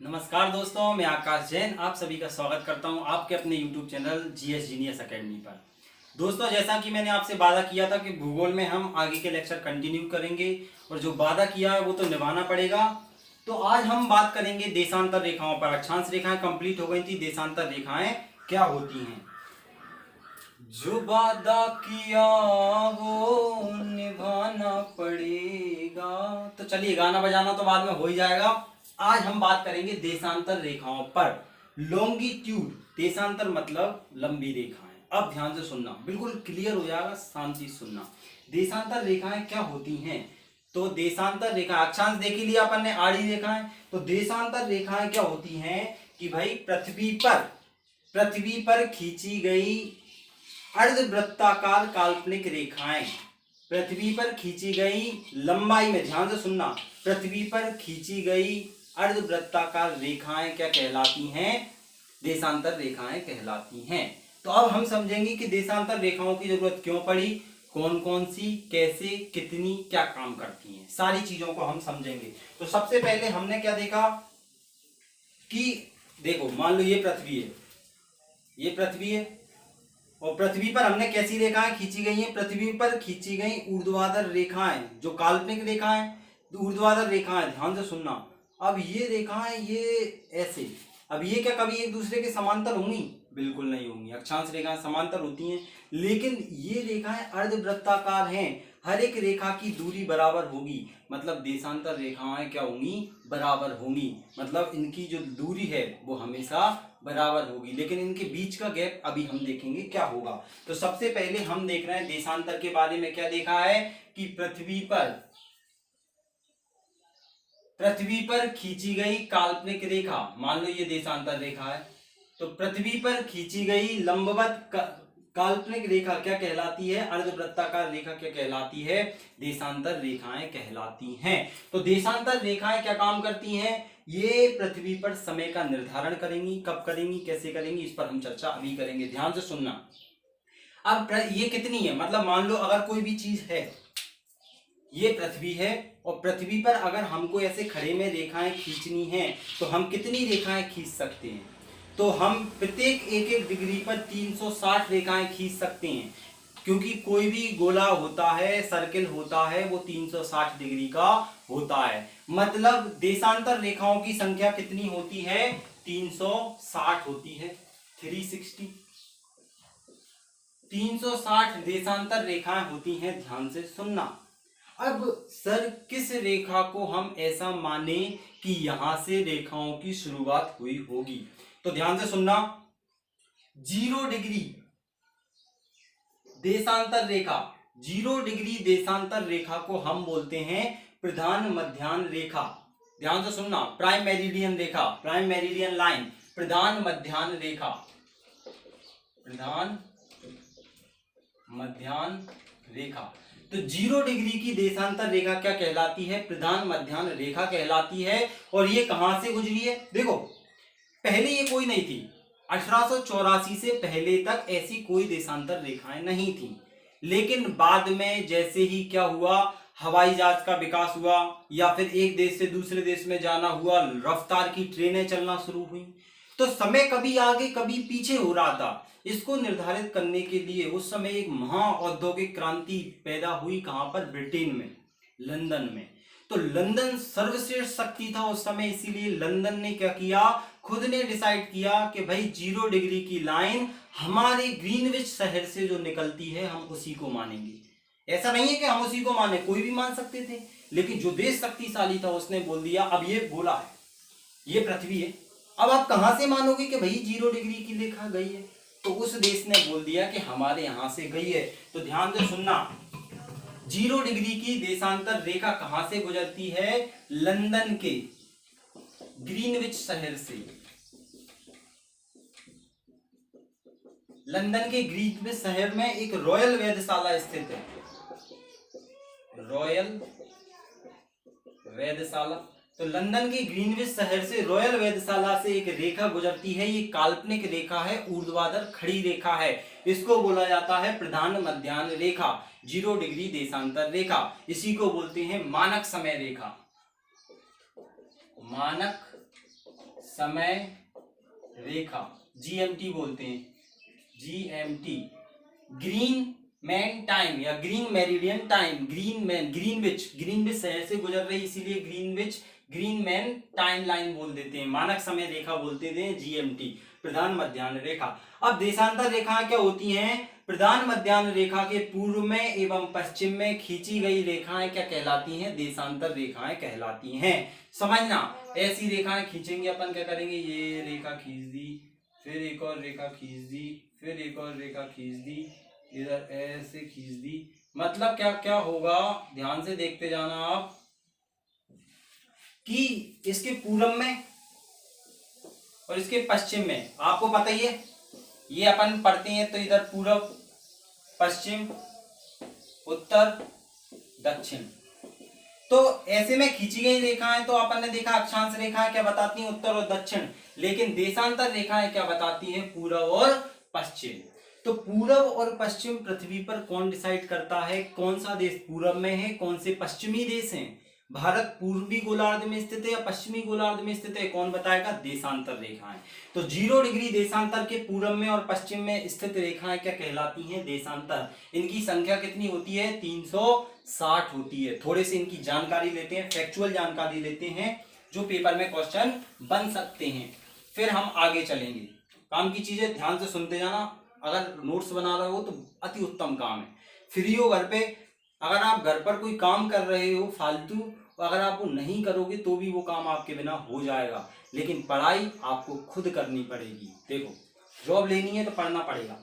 नमस्कार दोस्तों, मैं आकाश जैन आप सभी का स्वागत करता हूं आपके अपने YouTube channel GS genius academy पर। दोस्तों, जैसा कि मैंने आपसे वादा किया था कि भूगोल में हम आगे के लेक्चर कंटिन्यू करेंगे और जो वादा किया है वो तो निभाना पड़ेगा। तो आज हम बात करेंगे देशांतर रेखाओं पर। अक्षांश रेखाएं कंप्लीट हो गई थी, देशांतर रेखाएं क्या होती हैं। जो वादा किया वो निभाना पड़ेगा। तो चलिए, गाना बजाना तो बाद में हो ही जाएगा। आज हम बात करेंगे देशांतर रेखाओं पर। लॉन्गिट्यूड, देशांतर मतलब लंबी रेखाएं। अब ध्यान से सुनना, बिल्कुल क्लियर हो जाएगा, शांति से सुनना। देशांतर रेखाएं क्या होती हैं? तो देशांतर रेखा, अक्षांश देख ही लिया अपन ने, आड़ी रेखाएं। तो देशांतर रेखाएं क्या होती हैं कि भाई पृथ्वी पर खींची गई अर्धवृत्ताकार काल्पनिक रेखाएं, पृथ्वी पर खींची गई लंबाई में, ध्यान से सुनना, पृथ्वी पर खींची गई अर्धवृत्ताकार रेखाएं क्या कहलाती हैं? देशांतर रेखाएं कहलाती हैं। तो अब हम समझेंगे कि देशांतर रेखाओं की जरूरत क्यों पड़ी, कौन कौन सी, कैसे, कितनी, क्या काम करती हैं, सारी चीजों को हम समझेंगे। तो सबसे पहले हमने क्या देखा कि देखो, मान लो ये पृथ्वी है, ये पृथ्वी है और पृथ्वी पर हमने कैसी रेखाएं खींची गई हैं? पृथ्वी पर खींची गई ऊर्ध्वाधर रेखाएं, जो काल्पनिक रेखाएं, ऊर्ध्वाधर रेखाएं, ध्यान से सुनना। अब ये रेखाएं ये ऐसे, अब ये क्या कभी एक दूसरे के समांतर होंगी? बिल्कुल नहीं होंगी। अक्षांश रेखाएं समांतर होती हैं, लेकिन ये रेखाएं अर्धवृत्ताकार हैं। हर एक रेखा की दूरी बराबर होगी, मतलब देशांतर रेखाएं क्या होंगी? बराबर होंगी। मतलब इनकी जो दूरी है वो हमेशा बराबर होगी, लेकिन इनके बीच का गैप अभी हम देखेंगे क्या होगा। तो सबसे पहले हम देख रहे हैं देशांतर के बारे में। क्या देखा है कि पृथ्वी पर खींची गई काल्पनिक रेखा, मान लो ये देशांतर रेखा है, तो पृथ्वी पर खींची गई लंबवत काल्पनिक रेखा क्या कहलाती है? अर्धवृत्ताकार रेखा क्या कहलाती है? देशांतर रेखाएं कहलाती हैं। तो देशांतर रेखाएं क्या काम करती हैं? ये पृथ्वी पर समय का निर्धारण करेंगी। कब करेंगी, कैसे करेंगी, इस पर हम चर्चा अभी करेंगे, ध्यान से सुनना। अब ये कितनी है, मतलब मान लो अगर कोई भी चीज है, ये पृथ्वी है और पृथ्वी पर अगर हमको ऐसे खड़े में रेखाएं खींचनी है तो हम कितनी रेखाएं खींच सकते हैं? तो हम प्रत्येक एक एक डिग्री पर 360 रेखाएं खींच सकते हैं, क्योंकि कोई भी गोला होता है, सर्किल होता है, वो 360 डिग्री का होता है। मतलब देशांतर रेखाओं की संख्या कितनी होती है? 360 होती है, 360, 360 देशांतर रेखाएं होती हैं, ध्यान से सुनना। अब सर, किस रेखा को हम ऐसा माने कि यहां से रेखाओं की शुरुआत हुई होगी? तो ध्यान से सुनना, 0 डिग्री देशांतर रेखा, 0 डिग्री देशांतर रेखा को हम बोलते हैं प्रधान मध्याह्न रेखा। ध्यान से सुनना, प्राइम मेरिडियन रेखा, प्राइम मेरिडियन लाइन, प्रधान मध्याह्न रेखा, प्रधान मध्याह्न रेखा। तो 0 डिग्री की देशांतर रेखा क्या कहलाती है? प्रधान मध्याह्न रेखा कहलाती है। और ये कहां से गुजरी है? देखो, पहले ये कोई नहीं थी, 1884 से पहले तक ऐसी कोई देशांतर रेखाएं नहीं थी। लेकिन बाद में जैसे ही क्या हुआ, हवाई जहाज का विकास हुआ या फिर एक देश से दूसरे देश में जाना हुआ, रफ्तार की ट्रेनें चलना शुरू हुई, तो समय कभी आगे कभी पीछे हो रहा था। इसको निर्धारित करने के लिए उस समय एक महा औद्योगिक क्रांति पैदा हुई। कहां पर? ब्रिटेन में, लंदन में। तो लंदन सर्वश्रेष्ठ शक्ति था उस समय, इसीलिए लंदन ने क्या किया, खुद ने डिसाइड किया कि भाई 0 डिग्री की लाइन हमारे ग्रीनविच शहर से जो निकलती है हम उसी को मानेंगे। ऐसा नहीं है कि हम उसी को माने, कोई भी मान सकते थे, लेकिन जो देश शक्तिशाली था उसने बोल दिया, अब ये बोला है, ये पृथ्वी है, अब आप कहां से मानोगे कि भाई 0 डिग्री की रेखा गई है? तो उस देश ने बोल दिया कि हमारे यहां से गई है। तो ध्यान से सुनना, 0 डिग्री की देशांतर रेखा कहां से गुजरती है? लंदन के ग्रीनविच शहर से। लंदन के ग्रीनविच शहर में एक रॉयल वेधशाला स्थित है, रॉयल वेधशाला। तो लंदन के ग्रीनविच शहर से रॉयल वेधशाला से एक रेखा गुजरती है। ये काल्पनिक रेखा है, ऊर्ध्वाधर खड़ी रेखा है। इसको बोला जाता है प्रधान मध्याह्न रेखा, 0 डिग्री देशांतर रेखा। इसी को बोलते हैं मानक समय रेखा, मानक समय रेखा, जीएमटी बोलते हैं, जीएमटी, ग्रीन मैन टाइम या ग्रीन मेरिडियन टाइम, ग्रीनविच शहर से गुजर रही इसीलिए ग्रीन मैन टाइम लाइन बोल देते हैं, मानक समय रेखा बोलते थे, जीएमटी, प्रधान मध्याह्न रेखा। अब देशांतर रेखाएं क्या होती हैं? प्रधान मध्याह्न रेखा के पूर्व में एवं पश्चिम में खींची गई रेखाएं क्या कहलाती हैं? देशांतर रेखाएं कहलाती हैं। समझना, ऐसी रेखाएं खींचेंगे अपन, क्या करेंगे, ये रेखा खींच दी, फिर एक और रेखा खींच दी, फिर एक और रेखा खींच दी, इधर ऐसे खींच दी, मतलब क्या क्या होगा, ध्यान से देखते जाना आप, कि इसके पूर्व में और इसके पश्चिम में, आपको पता ही है, ये अपन पढ़ते हैं तो इधर पूर्व, पश्चिम, उत्तर, दक्षिण, तो ऐसे में खींची गई रेखाएं तो अपन ने देखा अक्षांश रेखाएं क्या बताती हैं? उत्तर और दक्षिण, लेकिन देशांतर रेखाएं क्या बताती हैं? पूर्व और पश्चिम। तो पूर्व और पश्चिम पृथ्वी पर कौन डिसाइड करता है? कौन सा देश पूर्व में है, कौन से पश्चिमी देश हैं? भारत पूर्वी गोलार्ध में स्थित है या पश्चिमी गोलार्ध में स्थित है, कौन बताएगा? देशांतर रेखाएं। तो 0 डिग्री देशांतर के पूर्व में और पश्चिम में स्थित रेखाएं क्या कहलाती हैं? देशांतर। इनकी संख्या कितनी होती है? 360 होती है। थोड़े से इनकी जानकारी लेते हैं, फैक्चुअल जानकारी लेते हैं, जो पेपर में क्वेश्चन बन सकते हैं, फिर हम आगे चलेंगे। काम की चीजें ध्यान से सुनते जाना, अगर नोट्स बना रहे हो तो अति उत्तम काम है। फ्री हो घर पे, अगर आप घर पर कोई काम कर रहे हो फालतू, अगर आप वो नहीं करोगे तो भी वो काम आपके बिना हो जाएगा, लेकिन पढ़ाई आपको खुद करनी पड़ेगी। देखो, जॉब लेनी है तो पढ़ना पड़ेगा।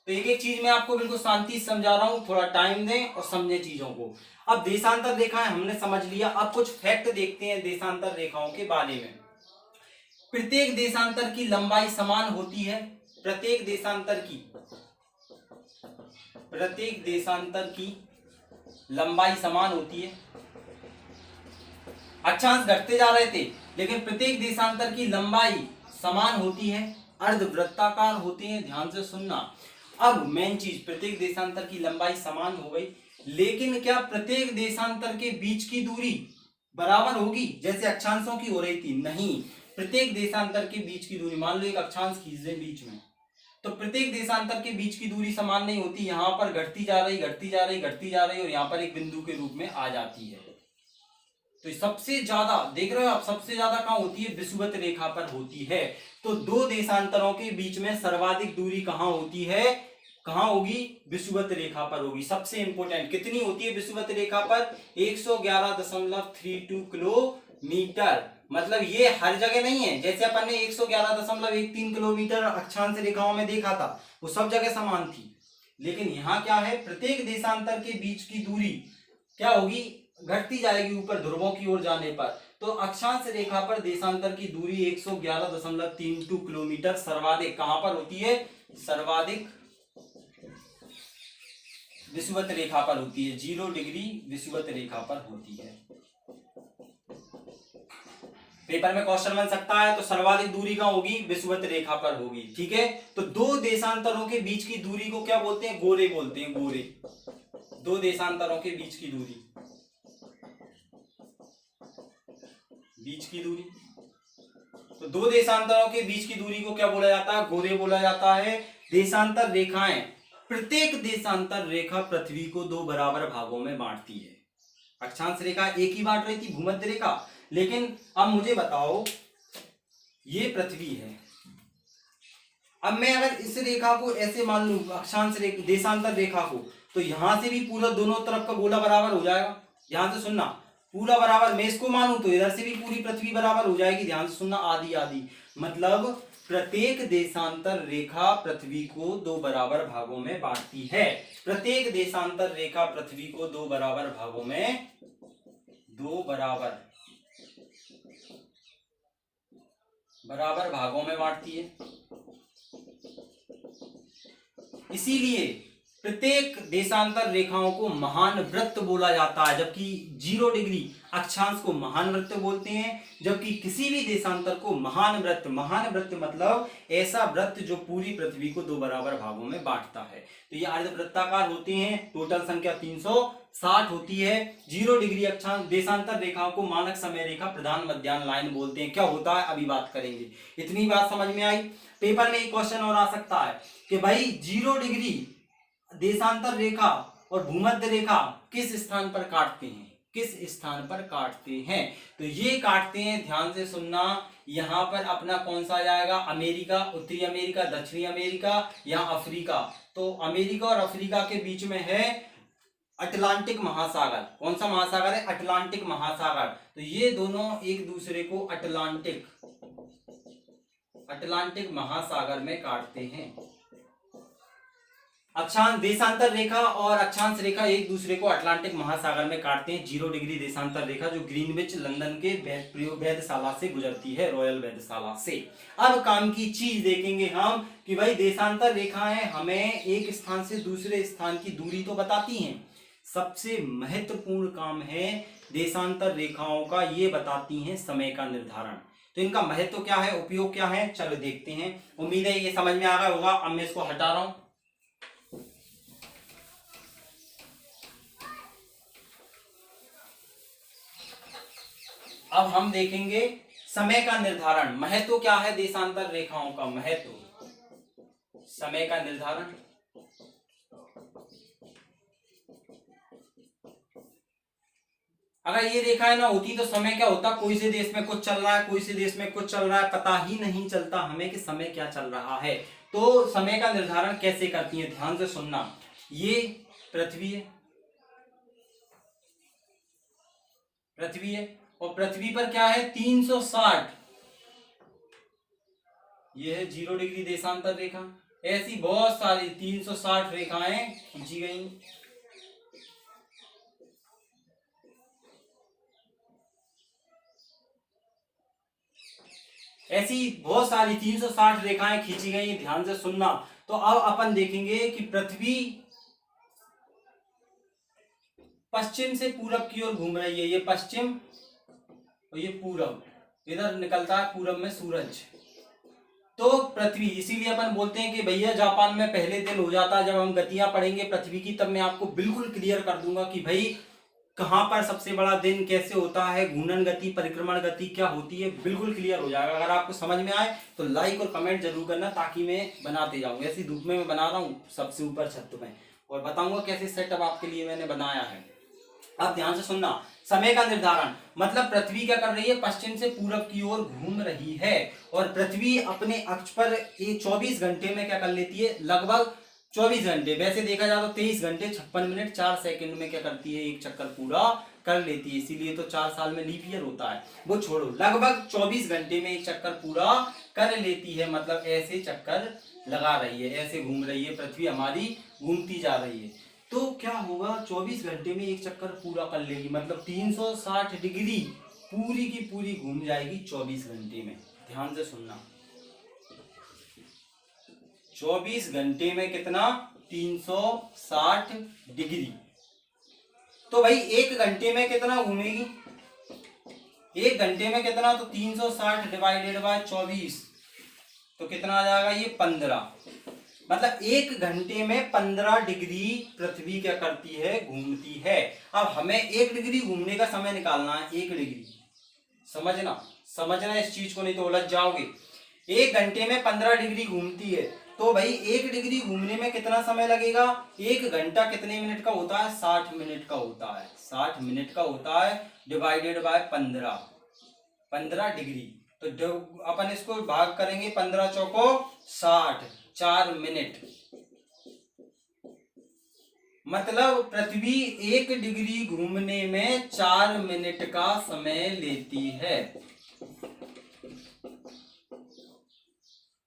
तो एक एक चीज मैं आपको बिल्कुल शांति से समझा रहा हूँ, थोड़ा टाइम दें और समझे चीजों को। अब देशांतर रेखाएं हमने समझ लिया, अब कुछ फैक्ट देखते हैं देशांतर रेखाओं के बारे में। प्रत्येक देशांतर की लंबाई समान होती है। प्रत्येक देशांतर की लंबाई समान होती है। अक्षांश घटते जा रहे थे, लेकिन प्रत्येक देशांतर की लंबाई समान होती है, अर्धवृत्ताकार होते हैं, ध्यान से सुनना। अब मेन चीज, प्रत्येक देशांतर की लंबाई समान हो गई, लेकिन क्या प्रत्येक देशांतर के बीच की दूरी बराबर होगी जैसे अक्षांशों की हो रही थी? नहीं। प्रत्येक देशांतर के बीच की दूरी, मान लो एक अक्षांश खींच दें बीच में, तो प्रत्येक देशांतर के बीच की दूरी समान नहीं होती, यहां पर घटती जा रही और यहां पर एक बिंदु के रूप में आ जाती है। तो सबसे ज्यादा देख रहे हो आप, सबसे ज्यादा कहां होती है? विषुवत रेखा पर होती है। तो दो देशांतरों के बीच में सर्वाधिक दूरी कहां होती है? कहां होगी? विषुवत रेखा पर होगी। सबसे इंपोर्टेंट, कितनी होती है विषुवत रेखा पर? 111.32 किलोमीटर। मतलब ये हर जगह नहीं है, जैसे अपन ने 111.13 किलोमीटर अक्षांश रेखाओं में देखा था, वो सब जगह समान थी, लेकिन यहाँ क्या है? प्रत्येक देशांतर के बीच की दूरी क्या होगी? घटती जाएगी ऊपर ध्रुवों की ओर जाने पर। तो अक्षांश रेखा पर देशांतर की दूरी 111.32 किलोमीटर सर्वाधिक कहां पर होती है? सर्वाधिक विषुवत रेखा पर होती है, 0 डिग्री विषुवत रेखा पर होती है। पेपर में क्वेश्चन बन सकता है, तो सर्वाधिक दूरी कहां होगी? विषुवत रेखा पर होगी। ठीक है, तो दो देशांतरों के बीच की दूरी को क्या बोलते हैं? गोरे बोलते हैं, गोरे। दो देशांतरों के बीच की दूरी, तो दो देशांतरों के बीच की दूरी को क्या बोला जाता है? गोरे बोला जाता है। देशांतर रेखाएं, प्रत्येक देशांतर रेखा पृथ्वी को दो बराबर भागों में बांटती है। अक्षांश रेखा एक ही बांट रही थी, भूमध्य रेखा, लेकिन अब मुझे बताओ, ये पृथ्वी है, अब मैं अगर इस रेखा को ऐसे मान लूं, अक्षांश रेखा, देशांतर रेखा को, तो यहां से भी पूरा दोनों तरफ का गोला बराबर हो जाएगा। ध्यान से सुनना, पूरा बराबर, मैं इसको मानूं तो इधर से भी पूरी पृथ्वी बराबर हो जाएगी। ध्यान से सुनना, आधी आधी, मतलब प्रत्येक देशांतर रेखा पृथ्वी को दो बराबर भागों में बांटती है। प्रत्येक देशांतर रेखा पृथ्वी को दो बराबर भागों में, दो बराबर भागों में बांटती है। इसीलिए प्रत्येक देशांतर रेखाओं को महान वृत्त बोला जाता है, जबकि 0 डिग्री अक्षांश को महान वृत्त बोलते हैं, जबकि किसी भी देशांतर को महान वृत्त मतलब ऐसा वृत्त जो पूरी पृथ्वी को दो बराबर भागों में बांटता है। तो ये अर्धवृत्ताकार होते हैं, टोटल संख्या 360 होती है। 0 डिग्री अक्षांश देशांतर रेखाओं को मानक समय रेखा प्रधान मध्याह्न लाइन बोलते हैं। क्या होता है अभी बात करेंगे। इतनी बात समझ में आई। पेपर में एक क्वेश्चन और आ सकता है कि भाई 0 डिग्री देशांतर रेखा और भूमध्य रेखा किस स्थान पर काटते हैं, किस स्थान पर काटते हैं। तो ये काटते हैं, ध्यान से सुनना, यहां पर अपना कौन सा आ जाएगा, अमेरिका, उत्तरी अमेरिका, दक्षिणी अमेरिका या अफ्रीका। तो अमेरिका और अफ्रीका के बीच में है अटलांटिक महासागर। कौन सा महासागर है, अटलांटिक महासागर। तो ये दोनों एक दूसरे को अटलांटिक महासागर में काटते हैं। अक्षांश देशांतर रेखा और अक्षांश रेखा एक दूसरे को अटलांटिक महासागर में काटते हैं। 0 डिग्री देशांतर रेखा जो ग्रीनविच लंदन के वेधशाला से गुजरती है, रॉयल वेधशाला से। अब काम की चीज देखेंगे हम कि भाई देशांतर रेखाएं हमें एक स्थान से दूसरे स्थान की दूरी तो बताती हैं, सबसे महत्वपूर्ण काम है देशांतर रेखाओं का, ये बताती हैं समय का निर्धारण। तो इनका महत्व क्या है, उपयोग क्या है, चलो देखते हैं। उम्मीद है ये समझ में आ गया होगा। अब मैं इसको हटा रहा हूं। अब हम देखेंगे समय का निर्धारण। महत्व क्या है देशांतर रेखाओं का, महत्व, समय का निर्धारण। अगर ये रेखाएं ना होती तो समय क्या होता, कोई से देश में कुछ चल रहा है, कोई से देश में कुछ चल रहा है, पता ही नहीं चलता हमें कि समय क्या चल रहा है। तो समय का निर्धारण कैसे करती है, ध्यान से सुनना। ये पृथ्वी है, और पृथ्वी पर क्या है 360, ये है 0 डिग्री देशांतर रेखा। ऐसी बहुत सारी 360 रेखाएं खींची गई। ऐसी बहुत सारी 360 रेखाएं खींची गई, ध्यान से सुनना। तो अब अपन देखेंगे कि पृथ्वी पश्चिम से पूरब की ओर घूम रही है। ये पश्चिम और ये पूरब, इधर निकलता है पूरब में सूरज। तो पृथ्वी, इसीलिए अपन बोलते हैं कि भैया जापान में पहले दिन हो जाता है। जब हम गतियां पढ़ेंगे पृथ्वी की तब मैं आपको बिल्कुल क्लियर कर दूंगा कि भाई कहां पर सबसे बड़ा दिन कैसे होता है, घूर्णन गति, परिक्रमण गति क्या होती है, बिल्कुल क्लियर हो जाएगा। अगर आपको समझ में आए तो लाइक और कमेंट जरूर करना, ताकि मैं बनाते जाऊंगा। ऐसी धूप में मैं बना रहा हूँ सबसे ऊपर छत में, और बताऊंगा कैसे सेटअप आपके लिए मैंने बनाया है। अब ध्यान से सुनना, समय का निर्धारण मतलब पृथ्वी क्या कर रही है, पश्चिम से पूरब की ओर घूम रही है। और पृथ्वी अपने अक्ष पर 24 घंटे में क्या कर लेती है, लगभग 24 घंटे, वैसे देखा जाए तो 23 घंटे 56 मिनट 4 सेकंड में क्या करती है, एक चक्कर पूरा कर लेती है। इसीलिए तो 4 साल में लीप ईयर होता है। वो छोड़ो, लगभग 24 घंटे में एक चक्कर पूरा कर लेती है। मतलब ऐसे चक्कर लगा रही है, ऐसे घूम रही है पृथ्वी हमारी, घूमती जा रही है। तो क्या होगा, 24 घंटे में एक चक्कर पूरा कर लेगी, मतलब 360 डिग्री पूरी की पूरी घूम जाएगी 24 घंटे में। ध्यान से सुनना, 24 घंटे में कितना, 360 डिग्री। तो भाई एक घंटे में कितना घूमेगी, एक घंटे में कितना, तो 360 डिवाइडेड बाय 24, तो कितना आ जाएगा ये 15। मतलब एक घंटे में 15 डिग्री पृथ्वी क्या करती है, घूमती है। अब हमें 1 डिग्री घूमने का समय निकालना है, 1 डिग्री, समझना इस चीज को, नहीं तो उलझ जाओगे। 1 घंटे में 15 डिग्री घूमती है, तो भाई 1 डिग्री घूमने में कितना समय लगेगा, 1 घंटा कितने मिनट का होता है, 60 मिनट का होता है, 60 मिनट का होता है, डिवाइडेड बाय 15 डिग्री। तो अपन इसको भाग करेंगे, 15 चौको 60, 4 मिनट। मतलब पृथ्वी 1 डिग्री घूमने में 4 मिनट का समय लेती है।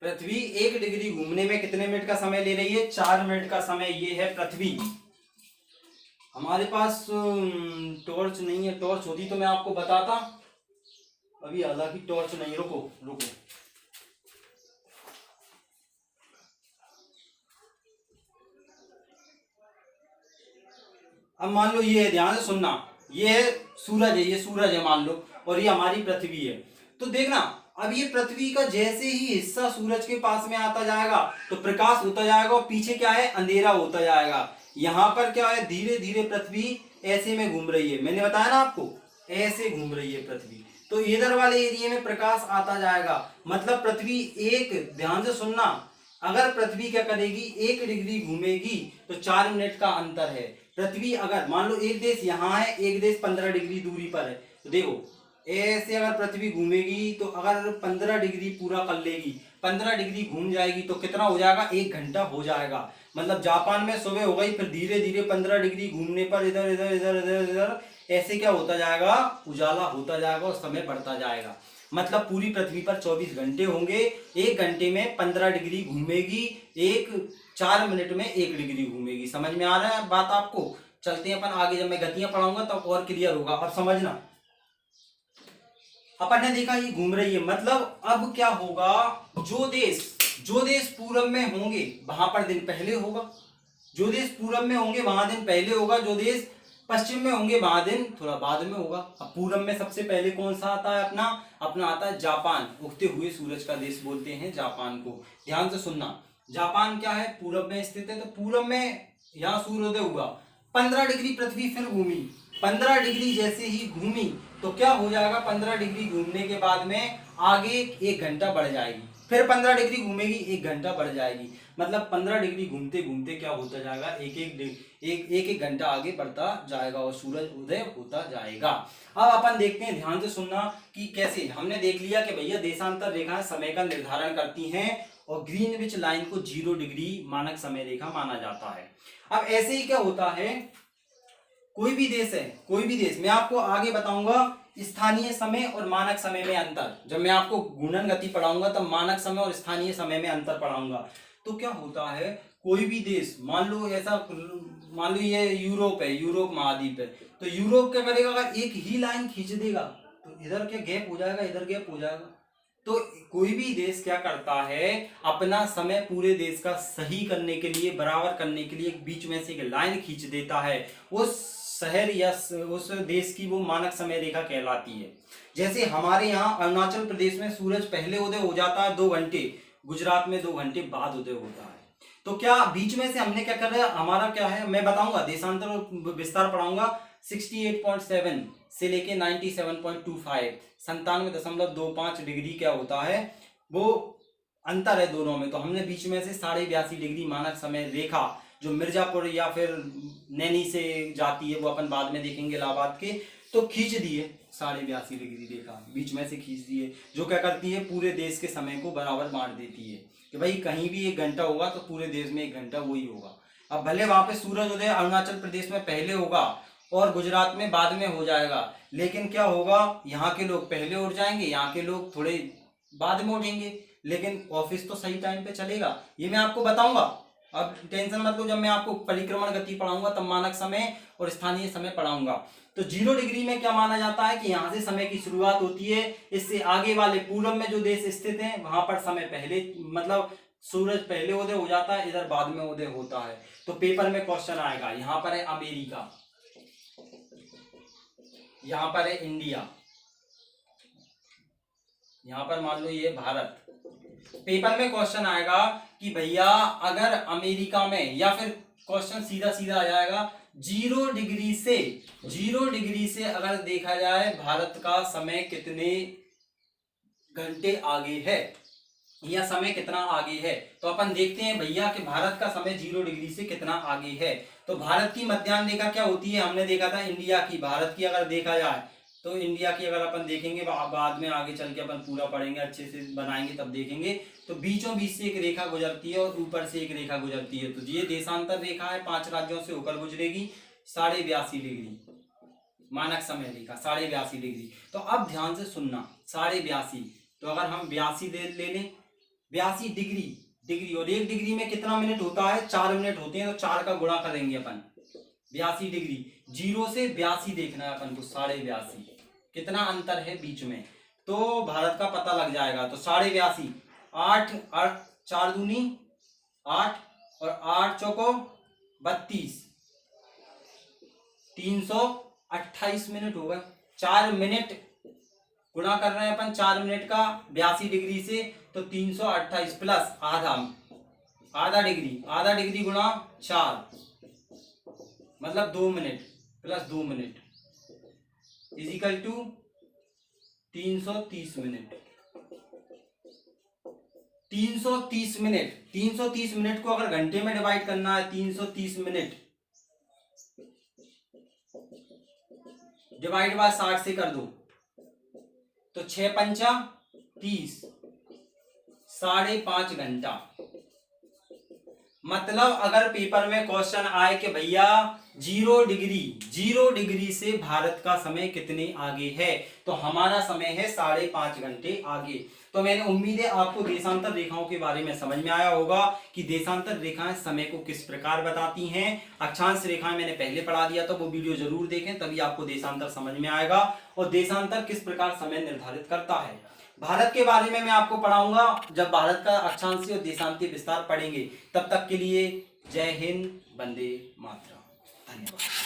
पृथ्वी 1 डिग्री घूमने में कितने मिनट का समय ले रही है, 4 मिनट का समय। ये है पृथ्वी। हमारे पास टॉर्च नहीं है, टॉर्च होती तो मैं आपको बताता, अभी हालांकि टॉर्च नहीं। रुको, अब मान लो ये है, ध्यान से सुनना, ये है सूरज है, ये सूरज है मान लो, और ये हमारी पृथ्वी है। तो देखना, अब ये पृथ्वी का जैसे ही हिस्सा सूरज के पास में आता जाएगा तो प्रकाश होता जाएगा, और पीछे क्या है, अंधेरा होता जाएगा। यहाँ पर क्या है, धीरे धीरे पृथ्वी ऐसे में घूम रही है, मैंने बताया ना आपको, ऐसे घूम रही है पृथ्वी। तो इधर वाले एरिया में प्रकाश आता जाएगा, मतलब पृथ्वी एक, ध्यान से सुनना, अगर पृथ्वी क्या करेगी, 1 डिग्री घूमेगी तो 4 मिनट का अंतर है। पृथ्वी अगर मान लो एक देश यहाँ है, एक देश 15 डिग्री दूरी पर है, तो देखो ऐसे अगर पृथ्वी घूमेगी तो अगर 15 डिग्री पूरा कर लेगी, 15 डिग्री घूम जाएगी तो कितना हो जाएगा, 1 घंटा हो जाएगा। मतलब जापान में सुबह हो गई, फिर धीरे धीरे 15 डिग्री घूमने पर इधर इधर इधर इधर इधर ऐसे क्या होता जाएगा, उजाला होता जाएगा और समय बढ़ता जाएगा। मतलब पूरी पृथ्वी पर 24 घंटे होंगे, 1 घंटे में 15 डिग्री घूमेगी, 4 मिनट में 1 डिग्री घूमेगी। समझ में आ रहा है बात आपको? चलते हैं अपन आगे, जब मैं गतियां पढ़ाऊंगा तब और क्लियर होगा। अब समझना, अपन ने देखा ये घूम रही है, मतलब अब क्या होगा, जो देश पूरब में होंगे वहां पर दिन पहले होगा, जो देश पूरब में होंगे वहां दिन पहले होगा, जो देश पश्चिम में होंगे वहां दिन थोड़ा बाद में होगा। अब पूरब में सबसे पहले कौन सा आता है, अपना आता है जापान, उगते हुए सूरज का देश बोलते हैं जापान को। ध्यान से सुनना, जापान क्या है, पूरब में स्थित है, तो पूरब में यहाँ सूर्योदय हुआ, 15 डिग्री पृथ्वी फिर घूमी, 15 डिग्री जैसे ही घूमी तो क्या हो जाएगा, 15 डिग्री घूमने के बाद में आगे 1 घंटा बढ़ जाएगी, फिर 15 डिग्री घूमेगी, 1 घंटा बढ़ जाएगी। मतलब 15 डिग्री घूमते घूमते क्या होता जाएगा, एक घंटा आगे बढ़ता जाएगा और सूरज उदय होता जाएगा। अब अपन देखते हैं, ध्यान से सुनना कि कैसे। हमने देख लिया कि भैया देशांतर रेखाएं समय का निर्धारण करती हैं और ग्रीनविच लाइन को 0 डिग्री मानक समय रेखा माना जाता है। अब ऐसे ही क्या होता है, कोई भी देश है, कोई भी देश, मैं आपको आगे बताऊंगा स्थानीय समय और मानक समय में अंतर। जब मैं आपको गुणन गति पढ़ाऊंगा तब मानक समय और स्थानीय समय में अंतर पढ़ाऊंगा। तो क्या होता है, कोई भी देश, मान लो ये यूरोप है, यूरोप महाद्वीप है, तो यूरोप क्या करेगा, अगर एक ही लाइन खींच देगा तो इधर क्या गैप हो जाएगा, इधर गैप हो जाएगा। तो कोई भी देश क्या करता है, अपना समय पूरे देश का सही करने के लिए, बराबर करने के लिए बीच में से एक लाइन खींच देता है, उस शहर या उस देश की वो मानक समय रेखा कहलाती है। जैसे हमारे यहाँ अरुणाचल प्रदेश में सूरज पहले उदय हो जाता है 2 घंटे, गुजरात में 2 घंटे बाद उदय होता है। तो क्या बीच में से हमने क्या कर रहा है, हमारा क्या है, मैं बताऊंगा, देशांतर और विस्तार पढ़ाऊंगा। 68.7 से लेके 97.25, 97.25 डिग्री क्या होता है, वो अंतर है दोनों में। तो हमने बीच में से 82.5 डिग्री मानक समय रेखा, जो मिर्जापुर या फिर नैनी से जाती है, वो अपन बाद में देखेंगे इलाहाबाद के, तो खींच दिए 82.5 डिग्री रेखा बीच में से खींच दिए, जो क्या करती है, पूरे देश के समय को बराबर बांट देती है कि भाई कहीं भी 1 घंटा होगा तो पूरे देश में 1 घंटा वही होगा। अब भले वहां पे सूरज उदय अरुणाचल प्रदेश में पहले होगा और गुजरात में बाद में हो जाएगा, लेकिन क्या होगा, यहाँ के लोग पहले उठ जाएंगे, यहाँ के लोग थोड़े बाद में उठेंगे, लेकिन ऑफिस तो सही टाइम पे चलेगा। ये मैं आपको बताऊंगा, अब टेंशन मत लो, जब मैं आपको परिक्रमण गति पढ़ाऊंगा तब मानक समय और स्थानीय समय पढ़ाऊंगा। तो 0 डिग्री में क्या माना जाता है कि यहाँ से समय की शुरुआत होती है, इससे आगे वाले पूर्व में जो देश स्थित हैं वहां पर समय पहले, मतलब सूरज पहले उदय हो जाता है, इधर बाद में उदय होता है। तो पेपर में क्वेश्चन आएगा, यहाँ पर है अमेरिका, यहाँ पर है इंडिया, यहाँ पर मान लो ये भारत। पेपर में क्वेश्चन आएगा कि भैया अगर अमेरिका में, या फिर क्वेश्चन सीधा सीधा आ जाएगा, 0 डिग्री से अगर देखा जाए भारत का समय कितने घंटे आगे है या समय कितना आगे है, तो अपन देखते हैं भैया कि भारत का समय 0 डिग्री से कितना आगे है। तो भारत की मध्याह्न रेखा क्या होती है, हमने देखा था इंडिया की, भारत की अगर देखा जाए तो इंडिया की अगर अपन देखेंगे, बाद में आगे चल के अपन पूरा पढ़ेंगे, अच्छे से बनाएंगे तब देखेंगे, तो बीचों बीच से एक रेखा गुजरती है और ऊपर से एक रेखा गुजरती है। तो ये देशांतर रेखा है, 5 राज्यों से होकर गुजरेगी, 82.5 डिग्री मानक समय रेखा, 82.5 डिग्री। तो अब ध्यान से सुनना, 82.5, तो अगर हम 82 ले लें, 82 डिग्री और 1 डिग्री में कितना मिनट होता है, 4 मिनट होते हैं, तो 4 का गुणा करेंगे अपन, 82 डिग्री, 0 से 82 देखना है अपन को, 82.5 कितना अंतर है बीच में, तो भारत का पता लग जाएगा। तो 82.5, 8 4 दूनी 8 और 8 चौको 32, 28 मिनट होगा। 4 मिनट गुणा कर रहे हैं अपन 4 मिनट का 82 डिग्री से, तो 328 प्लस आधा डिग्री गुणा 4 मतलब 2 minute plus 2 minute equal to 330 minute. 330 minute 330 minute को अगर घंटे में डिवाइड करना है, 330 मिनट डिवाइड बाय 60 से कर दो, तो 6 पंचा 30, 5.5 घंटा। मतलब अगर पेपर में क्वेश्चन आए कि भैया 0 डिग्री से भारत का समय कितने आगे है, तो हमारा समय है 5.5 घंटे आगे। तो मैंने उम्मीद है आपको देशांतर रेखाओं के बारे में समझ में आया होगा कि देशांतर रेखाएं समय को किस प्रकार बताती हैं। अक्षांश रेखाएं मैंने पहले पढ़ा दिया, तो वो वीडियो जरूर देखें, तभी आपको देशांतर समझ में आएगा और देशांतर किस प्रकार समय निर्धारित करता है। भारत के बारे में मैं आपको पढ़ाऊंगा जब भारत का अक्षांशीय और देशांतीय विस्तार पढ़ेंगे। तब तक के लिए जय हिंद, वंदे मातरम, धन्यवाद।